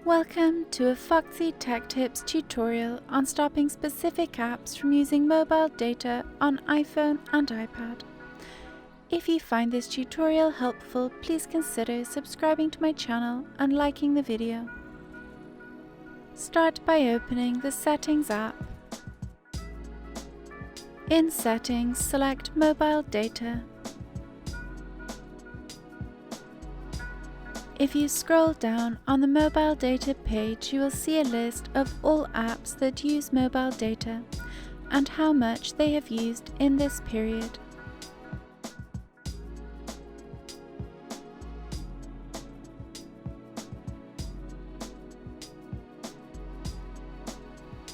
Welcome to a Foxy Tech Tips tutorial on stopping specific apps from using mobile data on iPhone and iPad. If you find this tutorial helpful, please consider subscribing to my channel and liking the video. Start by opening the Settings app. In Settings, select Mobile Data. If you scroll down on the mobile data page, you will see a list of all apps that use mobile data and how much they have used in this period.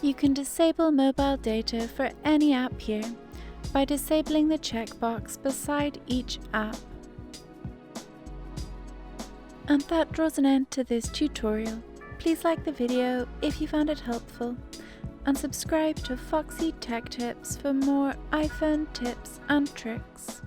You can disable mobile data for any app here by disabling the checkbox beside each app. And that draws an end to this tutorial. Please like the video if you found it helpful and subscribe to Foxy Tech Tips for more iPhone tips and tricks.